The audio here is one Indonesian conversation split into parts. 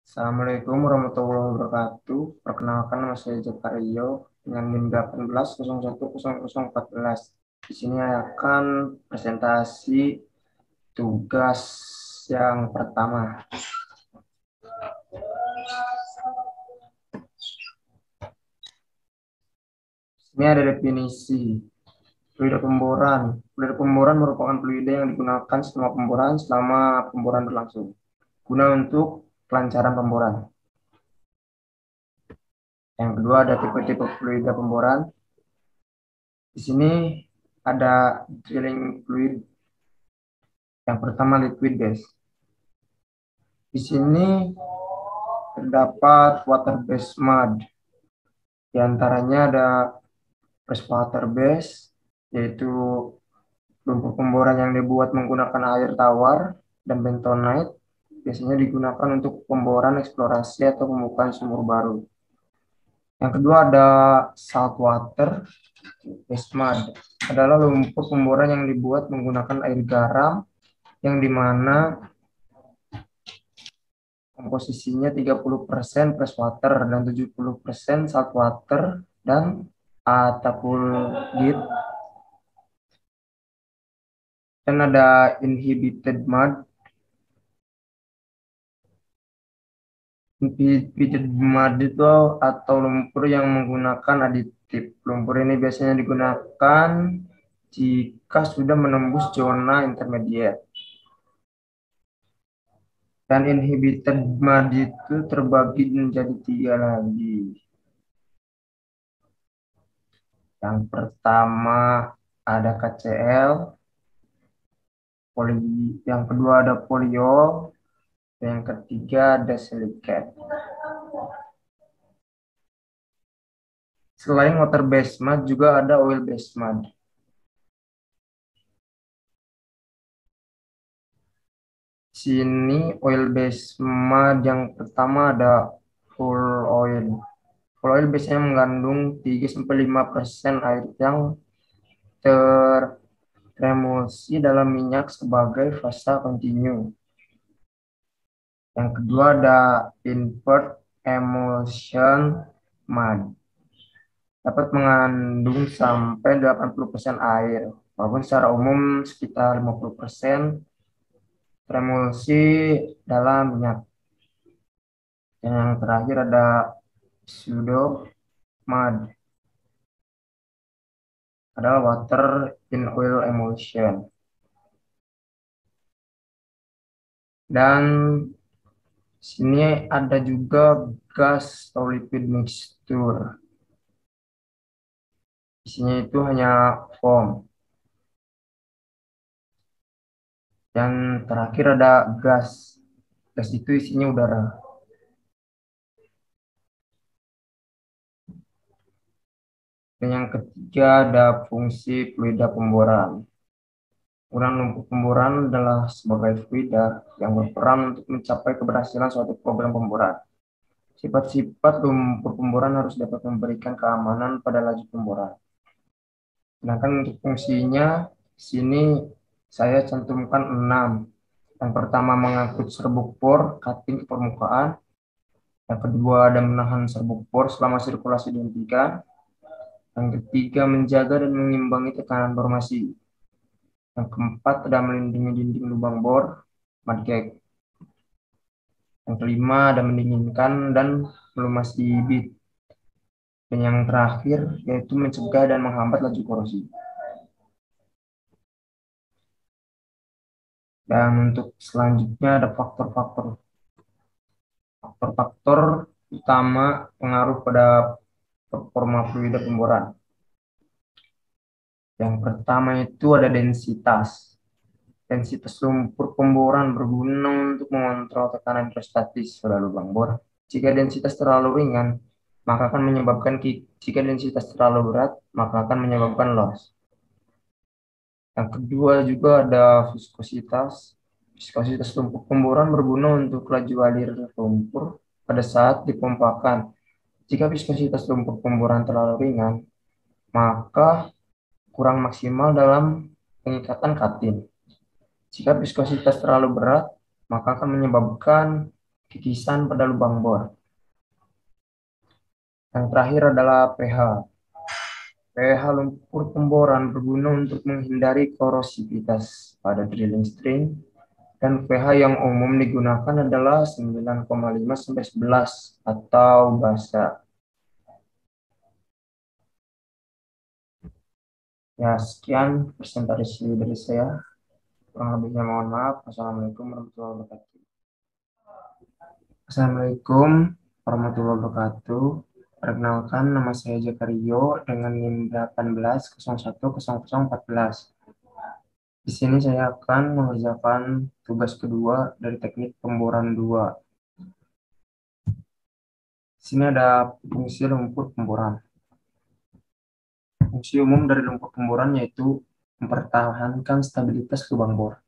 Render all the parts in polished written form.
Assalamualaikum warahmatullahi wabarakatuh. Perkenalkan, nama saya Jakario dengan NIM 18010014. Di sini akan presentasi tugas yang pertama. Ini ada definisi fluida pemboran. Fluida pemboran merupakan fluida yang digunakan selama pemboran berlangsung, guna untuk kelancaran pemboran. Yang kedua ada tipe-tipe fluida pemboran. Di sini ada drilling fluid. Yang pertama liquid gas. Di sini terdapat water based mud. Di antaranya ada freshwater base, yaitu lumpur pemboran yang dibuat menggunakan air tawar, dan bentonite biasanya digunakan untuk pemboran eksplorasi atau pembukaan sumur baru. Yang kedua ada saltwater based mud, adalah lumpur pemboran yang dibuat menggunakan air garam yang dimana komposisinya 30% freshwater dan 70% saltwater dan ataupun dan ada inhibited mud. Inhibited mud itu atau lumpur yang menggunakan aditif. Lumpur ini biasanya digunakan jika sudah menembus zona intermediate. Dan inhibited mud itu terbagi menjadi 3 lagi. Yang pertama ada KCl, yang kedua ada poliol, yang ketiga ada silicate. Selain water based mud juga ada oil based mud. Sini oil based mud yang pertama ada full oil. Full oil biasanya mengandung 3-5% air yang teremulsi dalam minyak sebagai fasa kontinu. Yang kedua ada invert emulsion mud. Dapat mengandung sampai 80% air, walaupun secara umum sekitar 50% teremulsi dalam minyak. Dan yang terakhir ada pseudo mud, adalah water in oil emulsion. Dan sini ada juga gas atau liquid mixture. Isinya itu hanya foam. Dan terakhir ada gas. Gas itu isinya udara. Dan yang ketiga ada fungsi fluida pemboran. Ukuran lumpur pemboran adalah sebagai fluida yang berperan untuk mencapai keberhasilan suatu program pemboran. Sifat-sifat lumpur pemboran harus dapat memberikan keamanan pada laju pemboran. Sedangkan untuk fungsinya, sini saya cantumkan 6. Yang pertama mengangkut serbuk bor cutting ke permukaan. Yang kedua ada menahan serbuk bor selama sirkulasi dihentikan. Yang ketiga menjaga dan mengimbangi tekanan formasi. Yang keempat ada melindungi dinding lubang bor, mudgate. Yang kelima ada mendinginkan dan melumasi bit. Dan yang terakhir yaitu mencegah dan menghambat laju korosi. Dan untuk selanjutnya ada faktor-faktor. Faktor-faktor utama pengaruh pada performa fluida pemboran. Yang pertama itu ada densitas. Densitas lumpur pemboran berguna untuk mengontrol tekanan hidrostatis pada lubang bor. Jika densitas terlalu ringan, maka akan menyebabkan jika densitas terlalu berat, maka akan menyebabkan loss. Yang kedua juga ada viskositas. Viskositas lumpur pemboran berguna untuk laju alir lumpur pada saat dipompakan. Jika viskositas lumpur pemboran terlalu ringan, maka kurang maksimal dalam pengikatan katin. Jika viskositas terlalu berat, maka akan menyebabkan kikisan pada lubang bor. Yang terakhir adalah pH. pH lumpur pemboran berguna untuk menghindari korosivitas pada drilling string, dan pH yang umum digunakan adalah 9,5 sampai 11 atau basa. Ya, sekian presentasi dari saya. Kurang lebihnya mohon maaf. Assalamualaikum warahmatullahi wabarakatuh. Assalamualaikum warahmatullahi wabarakatuh. Perkenalkan, nama saya Jakario dengan NIM 18010014. Di sini saya akan mengerjakan tugas kedua dari teknik pemboran 2. Di sini ada fungsi lumpur pemboran. Fungsi umum dari lumpur pemboran yaitu mempertahankan stabilitas lubang bor.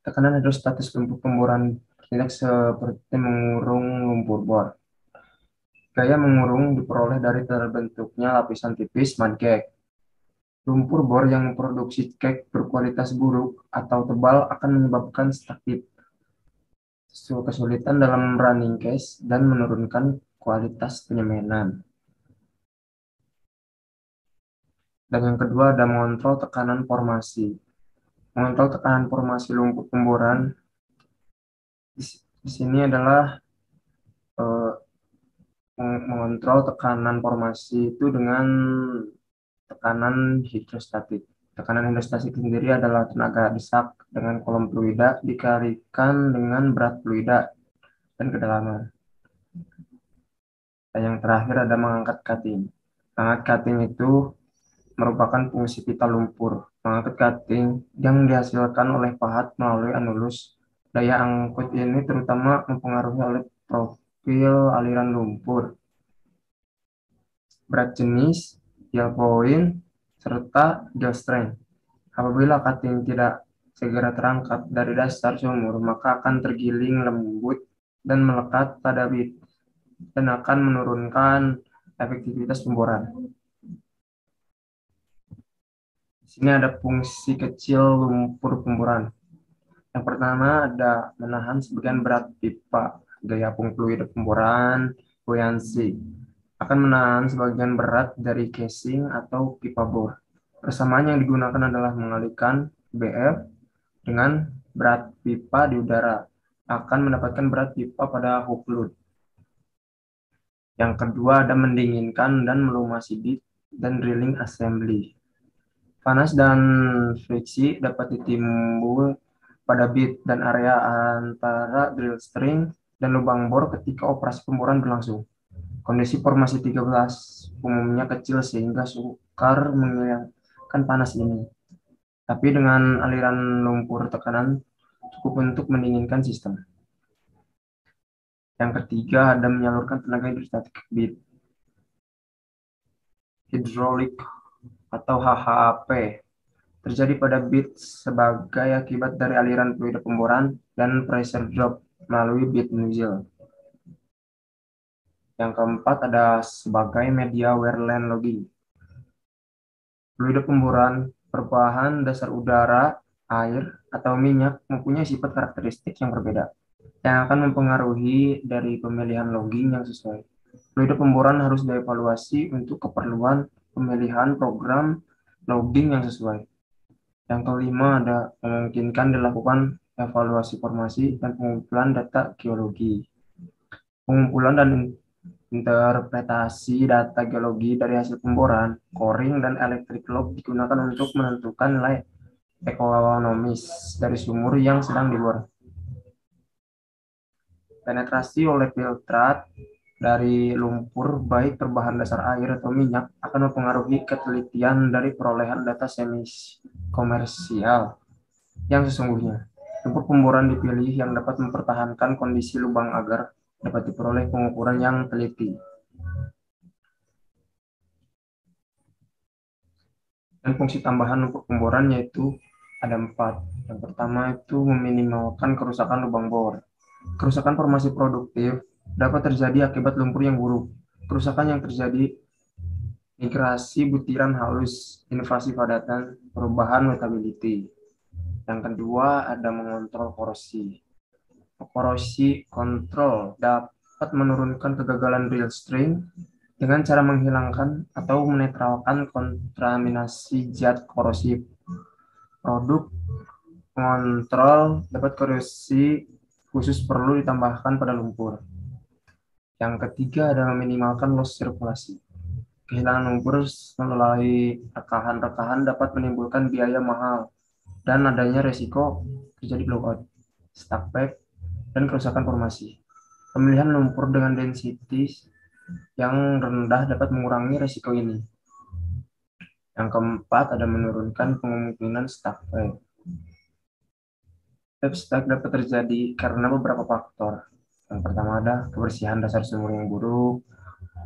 Tekanan hidrostatis lumpur pemboran rileks seperti mengurung lumpur bor. Gaya mengurung diperoleh dari terbentuknya lapisan tipis mudcake. Lumpur bor yang memproduksi cake berkualitas buruk atau tebal akan menyebabkan stakit, kesulitan dalam running case, dan menurunkan kualitas penyemanan. Dan yang kedua ada mengontrol tekanan formasi. Mengontrol tekanan formasi lumpur pemboran di sini adalah mengontrol tekanan formasi itu dengan tekanan hidrostatik. Tekanan hidrostatik sendiri adalah tenaga desak dengan kolom fluida dikalikan dengan berat fluida dan kedalaman. Dan yang terakhir ada mengangkat cutting. Mengangkat cutting itu merupakan fungsi pita lumpur. Mengangkat cutting yang dihasilkan oleh pahat melalui anulus. Daya angkut ini terutama mempengaruhi oleh profil aliran lumpur, berat jenis, yield point, serta yield strength. Apabila cutting tidak segera terangkat dari dasar sumur, maka akan tergiling lembut dan melekat pada bit dan akan menurunkan efektivitas pemboran. Di sini ada fungsi kecil lumpur pemboran. Yang pertama ada menahan sebagian berat pipa. Gaya fluid pemboran buoyancy akan menahan sebagian berat dari casing atau pipa bor. Persamaan yang digunakan adalah mengalihkan BF dengan berat pipa di udara akan mendapatkan berat pipa pada hook load. Yang kedua ada mendinginkan dan melumasi bit dan drilling assembly. Panas dan friksi dapat ditimbul pada bit dan area antara drill string dan lubang bor ketika operasi pemboran berlangsung. Kondisi formasi 13 umumnya kecil sehingga sukar menghilangkan panas ini. Tapi dengan aliran lumpur tekanan cukup untuk mendinginkan sistem. Yang ketiga ada menyalurkan tenaga hidrostatik bit. Hidrolik atau HHAP terjadi pada bit sebagai akibat dari aliran fluida pemboran dan pressure drop melalui bit nozzle. Yang keempat ada sebagai media wear line logging. Fluida pemboran berbahan dasar udara, air, atau minyak mempunyai sifat karakteristik yang berbeda, yang akan mempengaruhi dari pemilihan logging yang sesuai. Fluida pemboran harus dievaluasi untuk keperluan pemilihan program logging yang sesuai. Yang kelima ada memungkinkan dilakukan evaluasi formasi dan pengumpulan data geologi. Pengumpulan dan interpretasi data geologi dari hasil pemboran, coring, dan electric log digunakan untuk menentukan nilai ekonomis dari sumur yang sedang dibor. Penetrasi oleh filtrat dari lumpur baik berbahan dasar air atau minyak akan mempengaruhi ketelitian dari perolehan data semi komersial yang sesungguhnya. Lumpur pemboran dipilih yang dapat mempertahankan kondisi lubang agar dapat diperoleh pengukuran yang teliti. Dan fungsi tambahan lumpur pemboran yaitu ada 4. Yang pertama itu meminimalkan kerusakan lubang bor. Kerusakan formasi produktif dapat terjadi akibat lumpur yang buruk. Kerusakan yang terjadi migrasi butiran halus, invasi padatan, perubahan wettability. Yang kedua ada mengontrol korosi. Korosi kontrol dapat menurunkan kegagalan real string dengan cara menghilangkan atau menetralkan kontaminasi zat korosif. Produk pengontrol dapat korosi khusus perlu ditambahkan pada lumpur. Yang ketiga adalah meminimalkan loss sirkulasi. Kehilangan lumpur melalui rekahan-rekahan dapat menimbulkan biaya mahal dan adanya resiko terjadi blowout, stuck pipe, dan kerusakan formasi. Pemilihan lumpur dengan densitas yang rendah dapat mengurangi resiko ini. Yang keempat ada menurunkan kemungkinan stuck pipe. Pipe stuck dapat terjadi karena beberapa faktor. Yang pertama ada kebersihan dasar sumur yang buruk,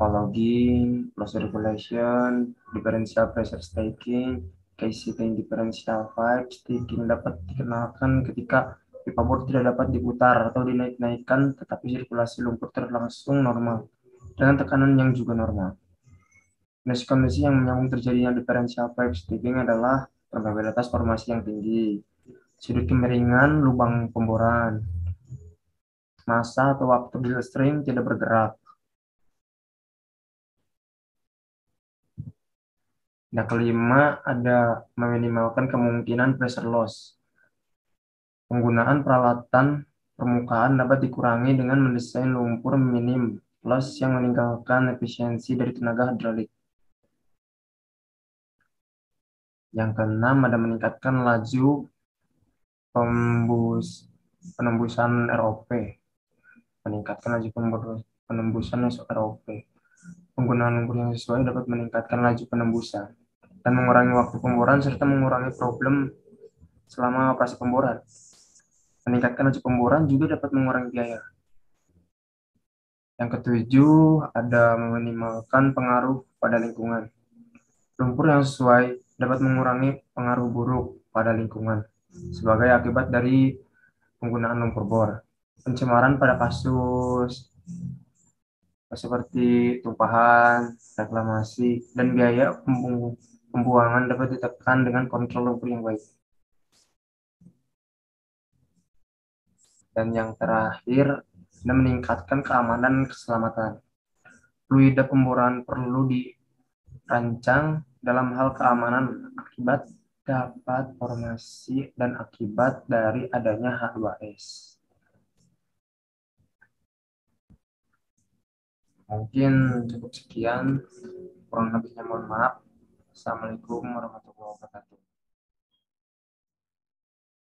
logging, low circulation, differential pressure staking, casing differential pipe staking dapat dikenakan ketika pipa bor tidak dapat diputar atau dinaik-naikkan tetapi sirkulasi lumpur terlangsung normal dengan tekanan yang juga normal. Kondisi yang menyambung terjadinya differential pipe staking adalah probabilitas formasi yang tinggi, sudut kemiringan lubang pemboran, massa atau waktu drill string tidak bergerak. Nah, kelima ada meminimalkan kemungkinan pressure loss. Penggunaan peralatan permukaan dapat dikurangi dengan mendesain lumpur minim loss yang meninggalkan efisiensi dari tenaga hydraulik. Yang keenam ada meningkatkan laju penembusan ROP. Meningkatkan laju penembusan ROP. Penggunaan lumpur yang sesuai dapat meningkatkan laju penembusan dan mengurangi waktu pemboran serta mengurangi problem selama operasi pemboran. Meningkatkan laju pemboran juga dapat mengurangi biaya. Yang ketujuh, ada meminimalkan pengaruh pada lingkungan. Lumpur yang sesuai dapat mengurangi pengaruh buruk pada lingkungan sebagai akibat dari penggunaan lumpur bor. Pencemaran pada kasus seperti tumpahan, reklamasi, dan biaya pembuangan dapat ditekan dengan kontrol lumpur yang baik. Dan yang terakhir, meningkatkan keamanan dan keselamatan. Fluida pemboran perlu dirancang dalam hal keamanan akibat dapat formasi dan akibat dari adanya H2S. Mungkin cukup sekian, kurang lebihnya mohon maaf. Assalamualaikum warahmatullahi wabarakatuh.